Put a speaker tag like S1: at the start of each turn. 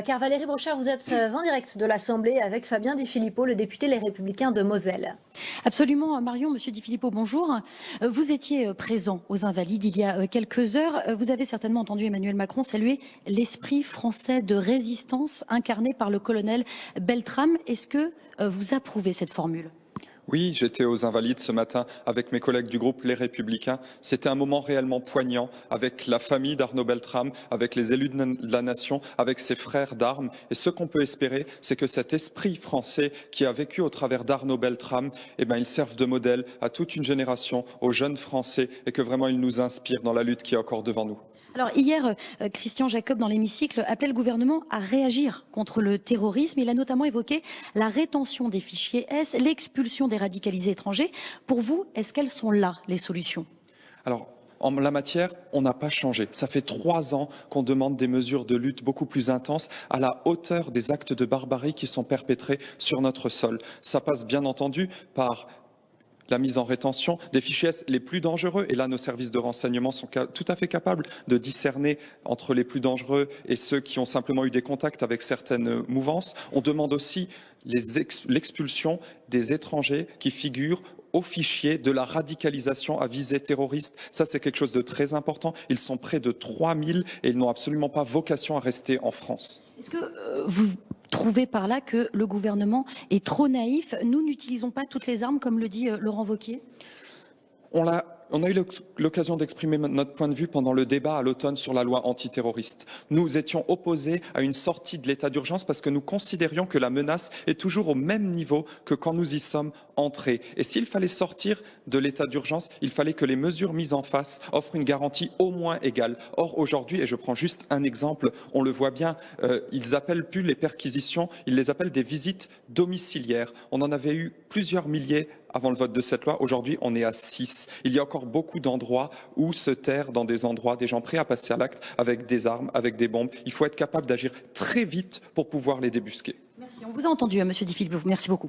S1: Car Valérie Brochard, vous êtes en direct de l'Assemblée avec Fabien Di Filippo, le député Les Républicains de Moselle.
S2: Absolument, Marion, Monsieur Di Filippo, bonjour. Vous étiez présent aux Invalides il y a quelques heures. Vous avez certainement entendu Emmanuel Macron saluer l'esprit français de résistance incarné par le colonel Beltrame. Est-ce que vous approuvez cette formule ?
S3: Oui, j'étais aux Invalides ce matin avec mes collègues du groupe Les Républicains. C'était un moment réellement poignant avec la famille d'Arnaud Beltrame, avec les élus de la nation, avec ses frères d'armes. Et ce qu'on peut espérer, c'est que cet esprit français qui a vécu au travers d'Arnaud Beltrame, il serve de modèle à toute une génération, aux jeunes Français, et que vraiment il nous inspire dans la lutte qui est encore devant nous.
S2: Alors hier, Christian Jacob, dans l'hémicycle, appelait le gouvernement à réagir contre le terrorisme. Il a notamment évoqué la rétention des fichiers S, l'expulsion des radicalisés étrangers. Pour vous, est-ce qu'elles sont là, les solutions ?
S3: Alors, en la matière, on n'a pas changé. Ça fait 3 ans qu'on demande des mesures de lutte beaucoup plus intenses à la hauteur des actes de barbarie qui sont perpétrés sur notre sol. Ça passe bien entendu par la mise en rétention des fichiers S les plus dangereux. Et là, nos services de renseignement sont tout à fait capables de discerner entre les plus dangereux et ceux qui ont simplement eu des contacts avec certaines mouvances. On demande aussi l'expulsion des étrangers qui figurent au fichier de la radicalisation à visée terroriste. Ça, c'est quelque chose de très important. Ils sont près de 3000 et ils n'ont absolument pas vocation à rester en France.
S2: Est-ce que vous trouvez par là que le gouvernement est trop naïf ? Nous n'utilisons pas toutes les armes, comme le dit Laurent Wauquiez ?
S3: On a eu l'occasion d'exprimer notre point de vue pendant le débat à l'automne sur la loi antiterroriste. Nous étions opposés à une sortie de l'état d'urgence parce que nous considérions que la menace est toujours au même niveau que quand nous y sommes entrés. Et s'il fallait sortir de l'état d'urgence, il fallait que les mesures mises en face offrent une garantie au moins égale. Or, aujourd'hui, et je prends juste un exemple, on le voit bien, ils appellent plus les perquisitions, ils les appellent des visites domiciliaires. On en avait eu plusieurs milliers avant le vote de cette loi. Aujourd'hui, on est à 6. Il y a encore beaucoup d'endroits où se taire dans des endroits des gens prêts à passer à l'acte avec des armes, avec des bombes. Il faut être capable d'agir très vite pour pouvoir les débusquer.
S2: Merci. On vous a entendu, Monsieur Di Filippo. Merci beaucoup.